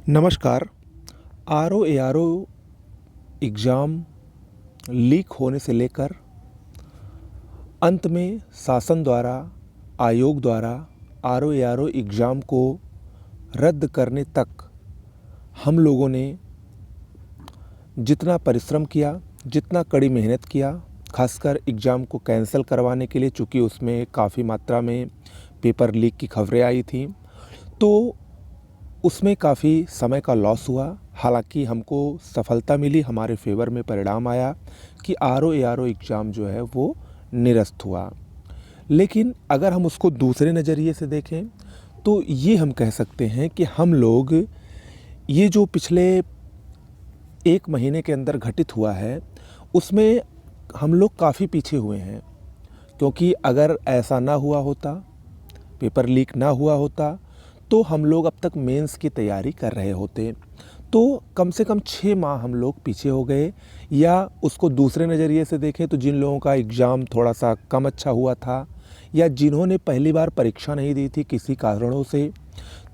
नमस्कार। R O exam leak होने से लेकर अंत में शासन द्वारा, आयोग द्वारा आर ओ एग्ज़ाम को रद्द करने तक हम लोगों ने जितना परिश्रम किया, जितना कड़ी मेहनत किया, खासकर एग्ज़ाम को कैंसिल करवाने के लिए, चूँकि उसमें काफ़ी मात्रा में पेपर लीक की खबरें आई थीं, तो उसमें काफ़ी समय का लॉस हुआ। हालांकि हमको सफलता मिली, हमारे फेवर में परिणाम आया कि आर ओ एग्ज़ाम जो है वो निरस्त हुआ। लेकिन अगर हम उसको दूसरे नज़रिए से देखें तो ये हम कह सकते हैं कि हम लोग ये जो पिछले 1 महीने के अंदर घटित हुआ है उसमें हम लोग काफ़ी पीछे हुए हैं, क्योंकि अगर ऐसा ना हुआ होता, पेपर लीक ना हुआ होता, तो हम लोग अब तक मेंस की तैयारी कर रहे होते। तो कम से कम 6 माह हम लोग पीछे हो गए। या उसको दूसरे नज़रिए से देखें तो जिन लोगों का एग्ज़ाम थोड़ा सा कम अच्छा हुआ था, या जिन्होंने पहली बार परीक्षा नहीं दी थी किसी कारणों से,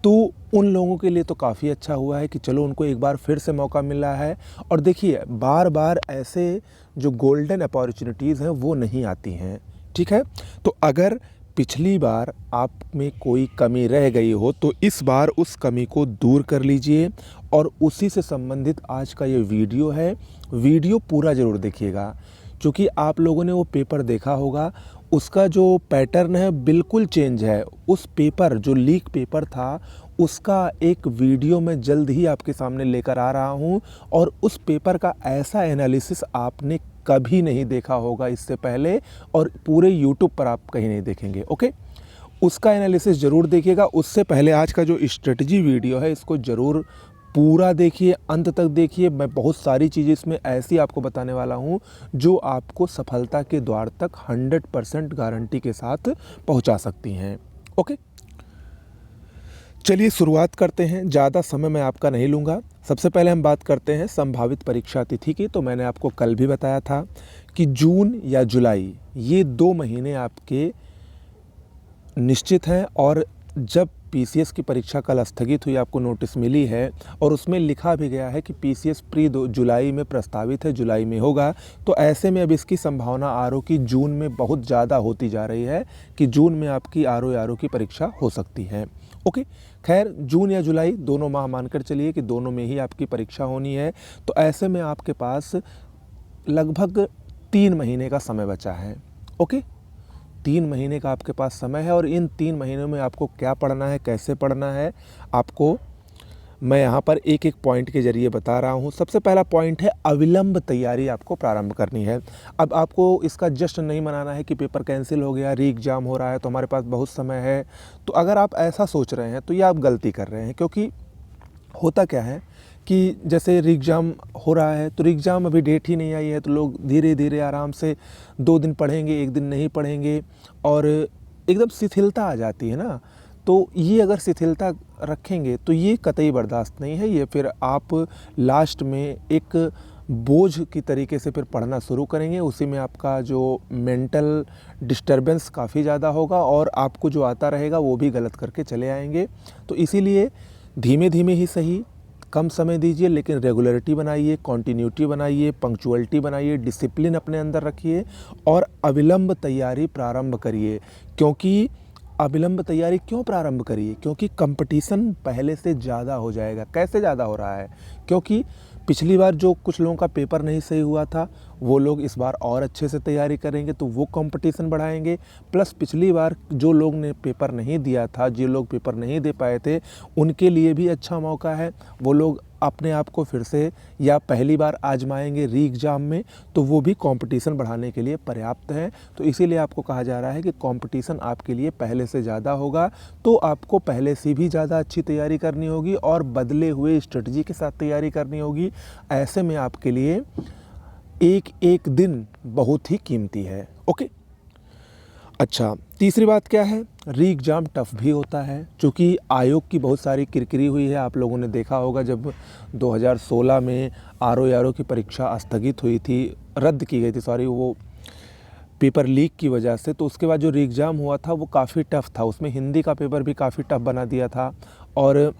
तो उन लोगों के लिए तो काफ़ी अच्छा हुआ है कि चलो उनको एक बार फिर से मौका मिल रहा है। और देखिए, बार बार ऐसे जो गोल्डन अपॉर्चुनिटीज़ हैं वो नहीं आती हैं, ठीक है। तो अगर पिछली बार आप में कोई कमी रह गई हो तो इस बार उस कमी को दूर कर लीजिए। और उसी से संबंधित आज का ये वीडियो है। वीडियो पूरा ज़रूर देखिएगा, क्योंकि आप लोगों ने वो पेपर देखा होगा, उसका जो पैटर्न है बिल्कुल चेंज है। उस पेपर, जो लीक पेपर था, उसका एक वीडियो मैं जल्द ही आपके सामने लेकर आ रहा हूँ। और उस पेपर का ऐसा एनालिसिस आपने कभी नहीं देखा होगा इससे पहले, और पूरे यूट्यूब पर आप कहीं नहीं देखेंगे। ओके, उसका एनालिसिस ज़रूर देखिएगा। उससे पहले आज का जो स्ट्रेटजी वीडियो है इसको ज़रूर पूरा देखिए, अंत तक देखिए। मैं बहुत सारी चीज़ें इसमें ऐसी आपको बताने वाला हूँ जो आपको सफलता के द्वार तक 100% गारंटी के साथ पहुँचा सकती हैं। ओके, चलिए शुरुआत करते हैं। ज़्यादा समय मैं आपका नहीं लूँगा। सबसे पहले हम बात करते हैं संभावित परीक्षा तिथि की। तो मैंने आपको कल भी बताया था कि जून या जुलाई, ये 2 महीने आपके निश्चित हैं। और जब पीसीएस की परीक्षा कल स्थगित हुई, आपको नोटिस मिली है और उसमें लिखा भी गया है कि पीसीएस प्री जुलाई में प्रस्तावित है, जुलाई में होगा। तो ऐसे में अब इसकी संभावना आरओ की जून में बहुत ज़्यादा होती जा रही है कि जून में आपकी आरओ की परीक्षा हो सकती है। ओके, खैर जून या जुलाई दोनों माह मानकर चलिए कि दोनों में ही आपकी परीक्षा होनी है। तो ऐसे में आपके पास लगभग 3 महीने का समय बचा है। ओके, 3 महीने का आपके पास समय है। और इन 3 महीनों में आपको क्या पढ़ना है, कैसे पढ़ना है, आपको मैं यहाँ पर एक एक पॉइंट के ज़रिए बता रहा हूँ। सबसे पहला पॉइंट है, अविलंब तैयारी आपको प्रारंभ करनी है। अब आपको इसका जश्न नहीं मनाना है कि पेपर कैंसिल हो गया, री एग्ज़ाम हो रहा है तो हमारे पास बहुत समय है। तो अगर आप ऐसा सोच रहे हैं तो ये आप गलती कर रहे हैं। क्योंकि होता क्या है कि जैसे री एग्ज़ाम हो रहा है तो री एग्ज़ाम अभी डेट ही नहीं आई है, तो लोग धीरे धीरे आराम से 2 दिन पढ़ेंगे, 1 दिन नहीं पढ़ेंगे, और एकदम शिथिलता आ जाती है ना। तो ये अगर शिथिलता रखेंगे तो ये कतई बर्दाश्त नहीं है। ये फिर आप लास्ट में एक बोझ की तरीके से फिर पढ़ना शुरू करेंगे। उसी में आपका जो मेंटल डिस्टर्बेंस काफ़ी ज़्यादा होगा, और आपको जो आता रहेगा वो भी गलत करके चले आएंगे। तो इसीलिए धीमे धीमे ही सही, कम समय दीजिए, लेकिन रेगुलरिटी बनाइए, कॉन्टिन्यूटी बनाइए, पंक्चुअलिटी बनाइए, डिसिप्लिन अपने अंदर रखिए, और अविलंब तैयारी प्रारंभ करिए। क्योंकि अविलंब तैयारी क्यों प्रारंभ करिए? क्योंकि कंपटीशन पहले से ज़्यादा हो जाएगा। कैसे ज़्यादा हो रहा है? क्योंकि पिछली बार जो कुछ लोगों का पेपर नहीं सही हुआ था, वो लोग इस बार और अच्छे से तैयारी करेंगे तो वो कंपटीशन बढ़ाएंगे। प्लस पिछली बार जो लोग ने पेपर नहीं दिया था, जो लोग पेपर नहीं दे पाए थे, उनके लिए भी अच्छा मौका है। वो लोग अपने आप को फिर से या पहली बार आजमाएंगे री एग्ज़ाम में, तो वो भी कंपटीशन बढ़ाने के लिए पर्याप्त है। तो इसीलिए आपको कहा जा रहा है कि कंपटीशन आपके लिए पहले से ज़्यादा होगा, तो आपको पहले से भी ज़्यादा अच्छी तैयारी करनी होगी और बदले हुए स्ट्रेटजी के साथ तैयारी करनी होगी। ऐसे में आपके लिए एक एक दिन बहुत ही कीमती है। ओके, अच्छा, तीसरी बात क्या है, री एग्ज़ाम टफ भी होता है। चूँकि आयोग की बहुत सारी किरकिरी हुई है। आप लोगों ने देखा होगा जब 2016 में आरओ की परीक्षा स्थगित हुई थी, रद्द की गई थी, सॉरी, वो पेपर लीक की वजह से। तो उसके बाद जो री एग्ज़ाम हुआ था वो काफ़ी टफ था। उसमें हिंदी का पेपर भी काफ़ी टफ बना दिया था। और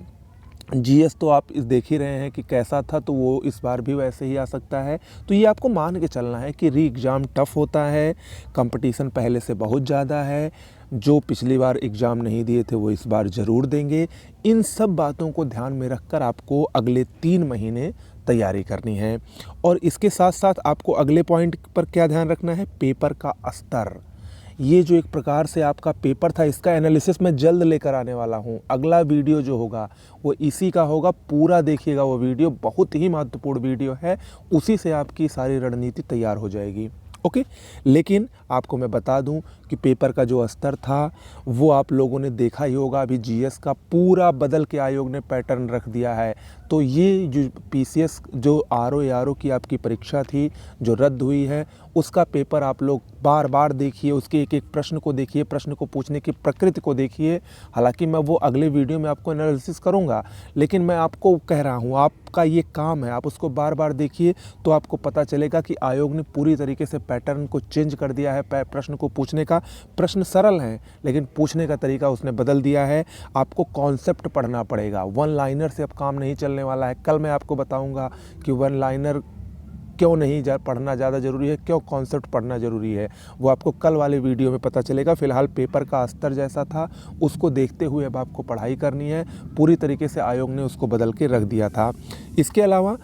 जीएस तो आप इस देख ही रहे हैं कि कैसा था, तो वो इस बार भी वैसे ही आ सकता है। तो ये आपको मान के चलना है कि री एग्ज़ाम टफ़ होता है, कंपटीशन पहले से बहुत ज़्यादा है, जो पिछली बार एग्ज़ाम नहीं दिए थे वो इस बार ज़रूर देंगे। इन सब बातों को ध्यान में रखकर आपको अगले 3 महीने तैयारी करनी है। और इसके साथ साथ आपको अगले पॉइंट पर क्या ध्यान रखना है, पेपर का स्तर। ये जो एक प्रकार से आपका पेपर था, इसका एनालिसिस मैं जल्द लेकर आने वाला हूँ। अगला वीडियो जो होगा वो इसी का होगा, पूरा देखिएगा। वो वीडियो बहुत ही महत्वपूर्ण वीडियो है, उसी से आपकी सारी रणनीति तैयार हो जाएगी। ओके, लेकिन आपको मैं बता दूं कि पेपर का जो स्तर था वो आप लोगों ने देखा ही होगा। अभी जीएस का पूरा बदल के आयोग ने पैटर्न रख दिया है। तो ये जो पीसीएस जो आरओ की आपकी परीक्षा थी जो रद्द हुई है, उसका पेपर आप लोग बार बार देखिए, उसके एक एक प्रश्न को देखिए, प्रश्न को पूछने की प्रकृति को देखिए। हालांकि मैं वो अगले वीडियो में आपको एनालिसिस करूंगा, लेकिन मैं आपको कह रहा हूं, आपका ये काम है, आप उसको बार बार देखिए तो आपको पता चलेगा कि आयोग ने पूरी तरीके से पैटर्न को चेंज कर दिया है। प्रश्न को पूछने का, प्रश्न सरल हैं लेकिन पूछने का तरीका उसने बदल दिया है। आपको कॉन्सेप्ट पढ़ना पड़ेगा, वन लाइनर से अब काम नहीं चलने वाला है। कल मैं आपको बताऊंगा कि वन लाइनर क्यों नहीं पढ़ना ज़्यादा ज़रूरी है, क्यों कॉन्सेप्ट पढ़ना ज़रूरी है, वो आपको कल वाले वीडियो में पता चलेगा। फ़िलहाल पेपर का स्तर जैसा था उसको देखते हुए अब आपको पढ़ाई करनी है। पूरी तरीके से आयोग ने उसको बदल के रख दिया था। इसके अलावा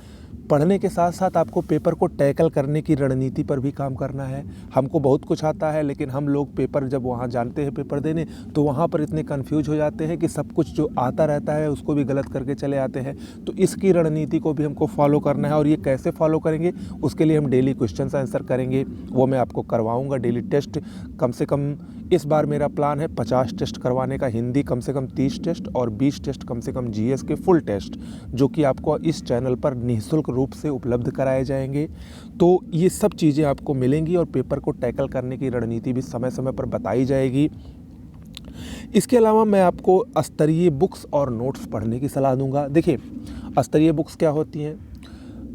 पढ़ने के साथ साथ आपको पेपर को टैकल करने की रणनीति पर भी काम करना है। हमको बहुत कुछ आता है, लेकिन हम लोग पेपर जब वहाँ जानते हैं पेपर देने, तो वहाँ पर इतने कंफ्यूज हो जाते हैं कि सब कुछ जो आता रहता है उसको भी गलत करके चले आते हैं। तो इसकी रणनीति को भी हमको फॉलो करना है। और ये कैसे फॉलो करेंगे, उसके लिए हम डेली क्वेश्चन आंसर करेंगे, वो मैं आपको करवाऊँगा। डेली टेस्ट कम से कम इस बार मेरा प्लान है 50 टेस्ट करवाने का, हिंदी कम से कम 30 टेस्ट और 20 टेस्ट कम से कम जीएस के फुल टेस्ट, जो कि आपको इस चैनल पर निःशुल्क रूप से उपलब्ध कराए जाएंगे। तो ये सब चीज़ें आपको मिलेंगी और पेपर को टैकल करने की रणनीति भी समय समय पर बताई जाएगी। इसके अलावा मैं आपको स्तरीय बुक्स और नोट्स पढ़ने की सलाह दूंगा। देखिए, स्तरीय बुक्स क्या होती हैं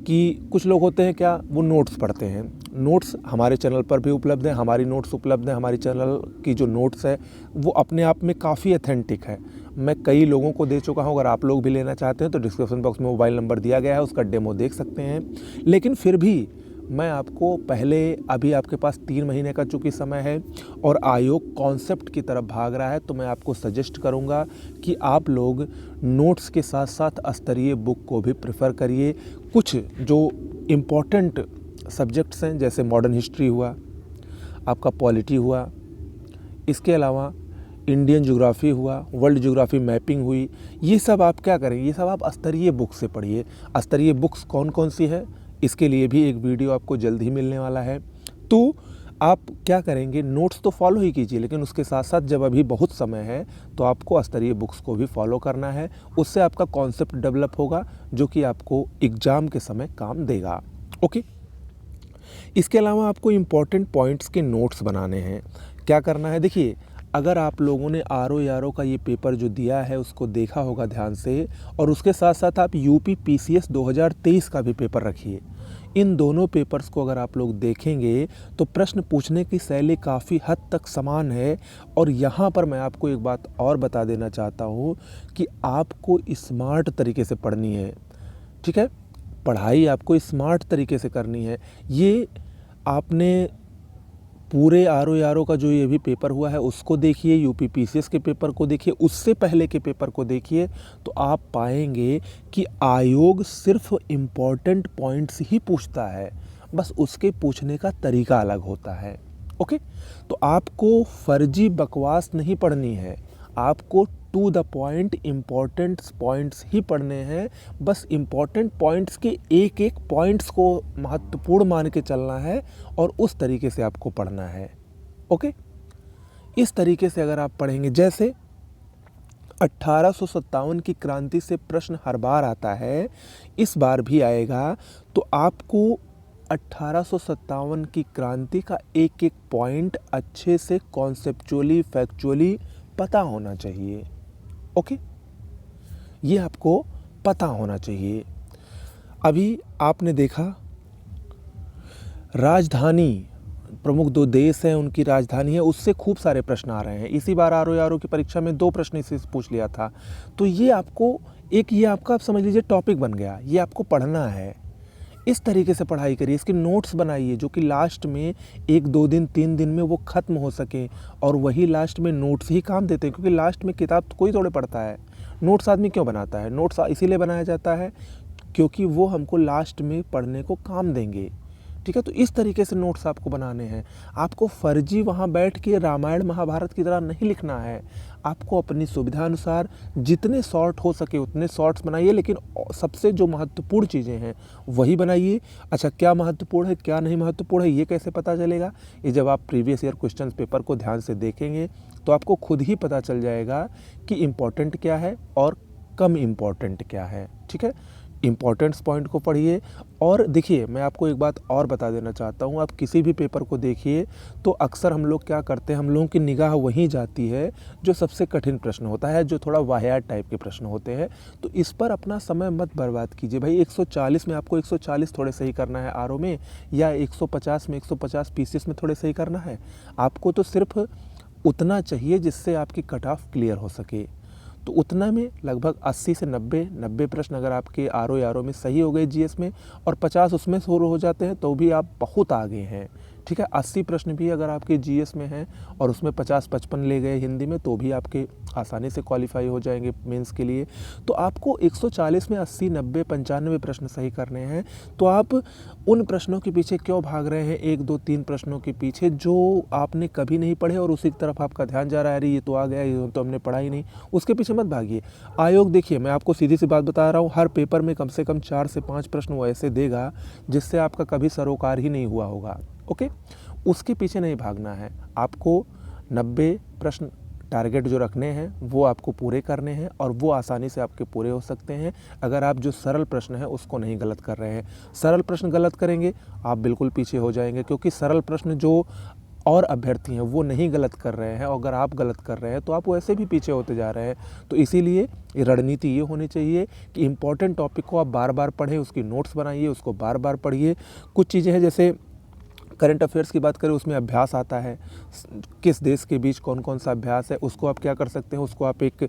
कि कुछ लोग होते हैं क्या, वो नोट्स पढ़ते हैं। नोट्स हमारे चैनल पर भी उपलब्ध है, हमारी नोट्स उपलब्ध है। हमारी चैनल की जो नोट्स है वो अपने आप में काफ़ी अथेंटिक है। मैं कई लोगों को दे चुका हूं। अगर आप लोग भी लेना चाहते हैं तो डिस्क्रिप्शन बॉक्स में मोबाइल नंबर दिया गया है, उसका डेमो देख सकते हैं। लेकिन फिर भी मैं आपको पहले, अभी आपके पास 3 महीने का चूँकि समय है और आयोग कॉन्सेप्ट की तरफ भाग रहा है, तो मैं आपको सजेस्ट करूंगा कि आप लोग नोट्स के साथ साथ स्तरीय बुक को भी प्रेफर करिए। कुछ जो इम्पोर्टेंट सब्जेक्ट्स हैं, जैसे मॉडर्न हिस्ट्री हुआ, आपका पॉलिटी हुआ, इसके अलावा इंडियन ज्योग्राफी हुआ, वर्ल्ड ज्योग्राफी मैपिंग हुई, ये सब आप क्या करें, ये सब आप स्तरीय बुक से पढ़िए। स्तरीय बुक्स कौन कौन सी है, इसके लिए भी एक वीडियो आपको जल्द ही मिलने वाला है। तो आप क्या करेंगे, नोट्स तो फॉलो ही कीजिए, लेकिन उसके साथ साथ जब अभी बहुत समय है तो आपको स्तरीय बुक्स को भी फॉलो करना है। उससे आपका कॉन्सेप्ट डेवलप होगा, जो कि आपको एग्ज़ाम के समय काम देगा। ओके, इसके अलावा आपको इम्पॉर्टेंट पॉइंट्स के नोट्स बनाने हैं। क्या करना है, देखिए, अगर आप लोगों ने आरओ का ये पेपर जो दिया है उसको देखा होगा ध्यान से, और उसके साथ साथ आप यूपी पीसीएस 2023 का भी पेपर रखिए। इन दोनों पेपर्स को अगर आप लोग देखेंगे तो प्रश्न पूछने की शैली काफ़ी हद तक समान है। और यहाँ पर मैं आपको एक बात और बता देना चाहता हूँ कि आपको स्मार्ट तरीके से पढ़नी है। ठीक है, पढ़ाई आपको स्मार्ट तरीके से करनी है। ये आपने पूरे आरओ का जो ये भी पेपर हुआ है उसको देखिए, यूपी पीसीएस के पेपर को देखिए, उससे पहले के पेपर को देखिए, तो आप पाएंगे कि आयोग सिर्फ इम्पॉर्टेंट पॉइंट्स ही पूछता है, बस उसके पूछने का तरीका अलग होता है। ओके, तो आपको फर्जी बकवास नहीं पढ़नी है, आपको to the point important points ही पढ़ने हैं। बस इम्पॉर्टेंट पॉइंट्स के एक एक पॉइंट्स को महत्वपूर्ण मान के चलना है और उस तरीके से आपको पढ़ना है। ओके, इस तरीके से अगर आप पढ़ेंगे, जैसे 1857 की क्रांति से प्रश्न हर बार आता है, इस बार भी आएगा, तो आपको 1857 की क्रांति का एक एक पॉइंट अच्छे से कॉन्सेप्चुअली, फैक्चुअली पता होना चाहिए। ओके, ये आपको पता होना चाहिए। अभी आपने देखा राजधानी, प्रमुख 2 देश हैं उनकी राजधानी है, उससे खूब सारे प्रश्न आ रहे हैं। इसी बार आरओ की परीक्षा में 2 प्रश्न इससे पूछ लिया था। तो ये आपको एक ये आपका, आप समझ लीजिए, टॉपिक बन गया, ये आपको पढ़ना है। इस तरीके से पढ़ाई करिए, इसके नोट्स बनाइए जो कि लास्ट में 1-2 दिन 3 दिन में वो ख़त्म हो सके। और वही लास्ट में नोट्स ही काम देते हैं, क्योंकि लास्ट में किताब तो कोई थोड़े पढ़ता है। नोट्स आदमी क्यों बनाता है? नोट्स इसीलिए बनाया जाता है क्योंकि वो हमको लास्ट में पढ़ने को काम देंगे। ठीक है, तो इस तरीके से नोट्स आपको बनाने हैं। आपको फर्जी वहाँ बैठ के रामायण महाभारत की तरह नहीं लिखना है। आपको अपनी सुविधा अनुसार जितने शॉर्ट हो सके उतने शॉर्ट्स बनाइए, लेकिन सबसे जो महत्वपूर्ण चीज़ें हैं वही बनाइए। अच्छा, क्या महत्वपूर्ण है क्या नहीं महत्वपूर्ण है ये कैसे पता चलेगा? ये जब आप प्रीवियस ईयर क्वेश्चन पेपर को ध्यान से देखेंगे तो आपको खुद ही पता चल जाएगा कि इम्पोर्टेंट क्या है और कम इम्पोर्टेंट क्या है। ठीक है, इम्पोर्टेंट्स पॉइंट को पढ़िए। और देखिए, मैं आपको एक बात और बता देना चाहता हूँ, आप किसी भी पेपर को देखिए तो अक्सर हम लोग क्या करते हैं, हम लोगों की निगाह वहीं जाती है जो सबसे कठिन प्रश्न होता है, जो थोड़ा वाहियात टाइप के प्रश्न होते हैं। तो इस पर अपना समय मत बर्बाद कीजिए। भाई 140 में आपको 140 थोड़े सही करना है आरओ में, या 150 में 150 पीसीएस में थोड़े सही करना है। आपको तो सिर्फ उतना चाहिए जिससे आपकी कट ऑफ क्लियर हो सके। तो उतना में लगभग 80 से 90 प्रश्न अगर आपके आरओ में सही हो गए जीएस में, और 50 उसमें शुरू हो जाते हैं, तो भी आप बहुत आगे हैं। ठीक है, 80 प्रश्न भी अगर आपके जीएस में हैं और उसमें 50-55 ले गए हिंदी में, तो भी आपके आसानी से क्वालिफाई हो जाएंगे मेंस के लिए। तो आपको 140 में 80, 90, 95 प्रश्न सही करने हैं। तो आप उन प्रश्नों के पीछे क्यों भाग रहे हैं, 1, 2, 3 प्रश्नों के पीछे जो आपने कभी नहीं पढ़े और उसी की तरफ आपका ध्यान जा रहा है, अरे ये तो आ गया, ये तो हमने पढ़ा ही नहीं, उसके पीछे मत भागिए। आयोग, देखिए मैं आपको सीधी सी बात बता रहा हूँ, हर पेपर में कम से कम 4 से 5 प्रश्न वो ऐसे देगा जिससे आपका कभी सरोकार ही नहीं हुआ होगा। ओके, उसके पीछे नहीं भागना है। आपको 90 प्रश्न टारगेट जो रखने हैं वो आपको पूरे करने हैं, और वो आसानी से आपके पूरे हो सकते हैं अगर आप जो सरल प्रश्न है उसको नहीं गलत कर रहे हैं। सरल प्रश्न गलत करेंगे आप बिल्कुल पीछे हो जाएंगे, क्योंकि सरल प्रश्न जो और अभ्यर्थी हैं वो नहीं गलत कर रहे हैं, और अगर आप गलत कर रहे हैं तो आप वैसे भी पीछे होते जा रहे हैं। तो इसीलिए रणनीति ये होनी चाहिए कि इम्पॉर्टेंट टॉपिक को आप बार बार पढ़ें, उसकी नोट्स बनाइए, उसको बार बार पढ़िए। कुछ चीज़ें हैं, जैसे करंट अफेयर्स की बात करें, उसमें अभ्यास आता है, किस देश के बीच कौन कौन सा अभ्यास है, उसको आप क्या कर सकते हैं, उसको आप एक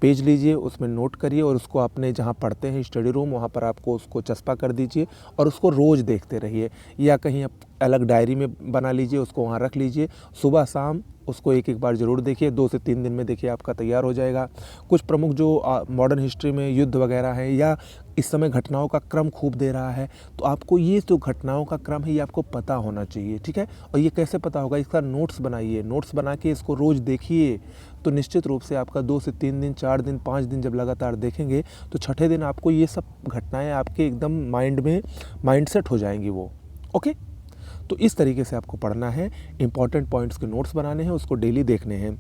पेज लीजिए, उसमें नोट करिए, और उसको अपने जहाँ पढ़ते हैं स्टडी रूम वहाँ पर आपको उसको चस्पा कर दीजिए, और उसको रोज़ देखते रहिए, या कहीं आप अलग डायरी में बना लीजिए, उसको वहाँ रख लीजिए। सुबह शाम उसको एक एक बार ज़रूर देखिए, 2 से 3 दिन में देखिए आपका तैयार हो जाएगा। कुछ प्रमुख जो मॉडर्न हिस्ट्री में युद्ध वगैरह हैं, या इस समय घटनाओं का क्रम खूब दे रहा है, तो आपको ये जो घटनाओं का क्रम है ये आपको पता होना चाहिए। ठीक है, और ये कैसे पता होगा, इसका नोट्स बनाइए, नोट्स बना के इसको रोज़ देखिए, तो निश्चित रूप से आपका 2 से 3 दिन, 4 दिन, 5 दिन जब लगातार देखेंगे तो छठे दिन आपको ये सब घटनाएं आपके एकदम माइंड में माइंडसेट हो जाएंगी वो। ओके, तो इस तरीके से आपको पढ़ना है, इंपॉर्टेंट पॉइंट्स के नोट्स बनाने हैं, उसको डेली देखने हैं।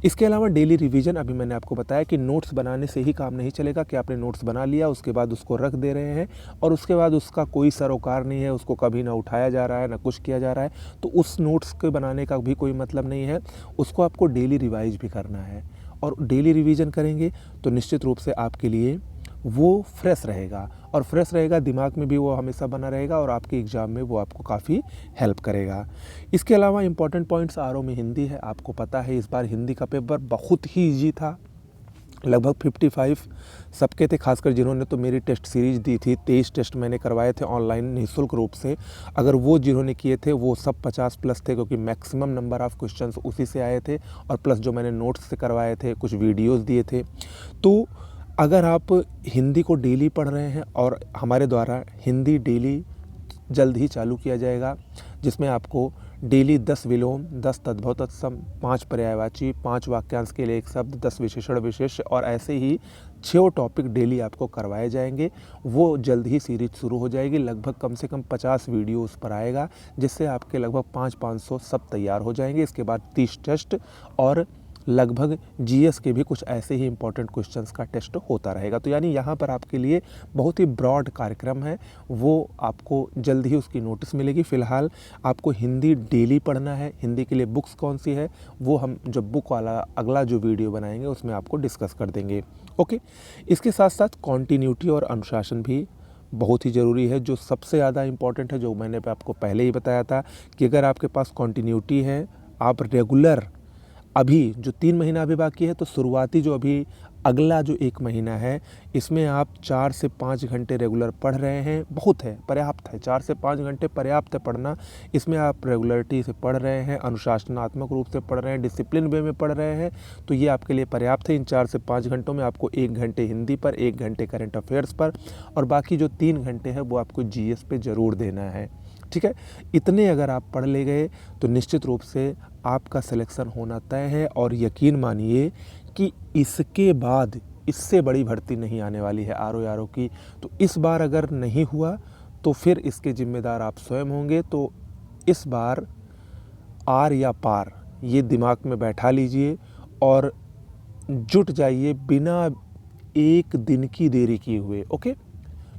इसके अलावा डेली रिवीजन, अभी मैंने आपको बताया कि नोट्स बनाने से ही काम नहीं चलेगा कि आपने नोट्स बना लिया उसके बाद उसको रख दे रहे हैं और उसके बाद उसका कोई सरोकार नहीं है, उसको कभी ना उठाया जा रहा है ना कुछ किया जा रहा है, तो उस नोट्स के बनाने का भी कोई मतलब नहीं है। उसको आपको डेली रिवाइज भी करना है, और डेली रिवीजन करेंगे तो निश्चित रूप से आपके लिए वो फ्रेश रहेगा, और फ्रेश रहेगा, दिमाग में भी वो हमेशा बना रहेगा, और आपके एग्ज़ाम में वो आपको काफ़ी हेल्प करेगा। इसके अलावा इंपॉर्टेंट पॉइंट्स आरओ में हिंदी है, आपको पता है इस बार हिंदी का पेपर बहुत ही ईजी था, लगभग 55 सबके थे, खासकर जिन्होंने तो मेरी टेस्ट सीरीज दी थी, 23 टेस्ट मैंने करवाए थे ऑनलाइन निःशुल्क रूप से, अगर वो जिन्होंने किए थे वो सब 50 प्लस थे, क्योंकि मैक्सिमम नंबर ऑफ़ क्वेश्चंस उसी से आए थे, और प्लस जो मैंने नोट्स से करवाए थे, कुछ वीडियोज़ दिए थे। तो अगर आप हिंदी को डेली पढ़ रहे हैं, और हमारे द्वारा हिंदी डेली जल्द ही चालू किया जाएगा, जिसमें आपको डेली 10 विलोम, 10 तद्भव तत्सम, 5 पर्यायवाची, 5 वाक्यांश के लिए एक शब्द, 10 विशेषण विशेष, और ऐसे ही 6 टॉपिक डेली आपको करवाए जाएंगे। वो जल्द ही सीरीज शुरू हो जाएगी, लगभग कम से कम 50 वीडियो उस पर आएगा, जिससे आपके लगभग 500-500 सब तैयार हो जाएंगे। इसके बाद 30 टेस्ट, और लगभग जीएस के भी कुछ ऐसे ही इंपॉर्टेंट क्वेश्चंस का टेस्ट होता रहेगा। तो यानी यहाँ पर आपके लिए बहुत ही ब्रॉड कार्यक्रम है, वो आपको जल्द ही उसकी नोटिस मिलेगी। फ़िलहाल आपको हिंदी डेली पढ़ना है। हिंदी के लिए बुक्स कौन सी है वो हम जब बुक वाला अगला जो वीडियो बनाएंगे उसमें आपको डिस्कस कर देंगे। ओके, इसके साथ साथ कॉन्टीन्यूटी और अनुशासन भी बहुत ही ज़रूरी है, जो सबसे ज़्यादा इम्पॉर्टेंट है, जो मैंने आपको पहले ही बताया था कि अगर आपके पास कॉन्टीन्यूटी है, आप रेगुलर, अभी जो 3 महीना अभी बाकी है, तो शुरुआती जो अभी अगला जो 1 महीना है इसमें आप 4 से 5 घंटे रेगुलर पढ़ रहे हैं, बहुत है, पर्याप्त है। 4 से 5 घंटे पर्याप्त है पढ़ना। इसमें आप रेगुलरिटी से पढ़ रहे हैं, अनुशासनात्मक रूप से पढ़ रहे हैं, डिसिप्लिन वे में पढ़ रहे हैं, तो ये आपके लिए पर्याप्त है। इन 4 से 5 घंटों में आपको 1 घंटे हिंदी पर, 1 घंटे करंट अफेयर्स पर और बाकी जो 3 घंटे हैं वो आपको जीएस पे ज़रूर देना है। ठीक है, इतने अगर आप पढ़ ले गए तो निश्चित रूप से आपका सिलेक्शन होना तय है। और यकीन मानिए कि इसके बाद इससे बड़ी भर्ती नहीं आने वाली है आरओ की। तो इस बार अगर नहीं हुआ तो फिर इसके जिम्मेदार आप स्वयं होंगे। तो इस बार आर या पार ये दिमाग में बैठा लीजिए और जुट जाइए बिना एक दिन की देरी किए हुए। ओके,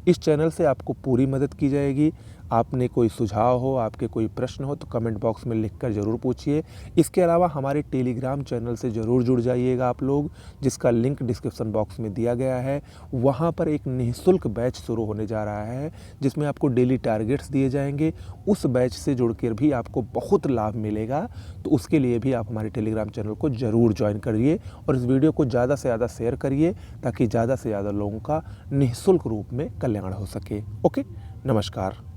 इस चैनल से आपको पूरी मदद की जाएगी। आपने कोई सुझाव हो, आपके कोई प्रश्न हो तो कमेंट बॉक्स में लिखकर ज़रूर पूछिए। इसके अलावा हमारे टेलीग्राम चैनल से ज़रूर जुड़ जाइएगा आप लोग, जिसका लिंक डिस्क्रिप्शन बॉक्स में दिया गया है। वहाँ पर एक निःशुल्क बैच शुरू होने जा रहा है जिसमें आपको डेली टारगेट्स दिए जाएंगे। उस बैच से जुड़कर भी आपको बहुत लाभ मिलेगा। तो उसके लिए भी आप हमारे टेलीग्राम चैनल को ज़रूर ज्वाइन करिए और इस वीडियो को ज़्यादा से ज़्यादा शेयर करिए ताकि ज़्यादा से ज़्यादा लोगों का निःशुल्क रूप में कल्याण हो सके। ओके, नमस्कार।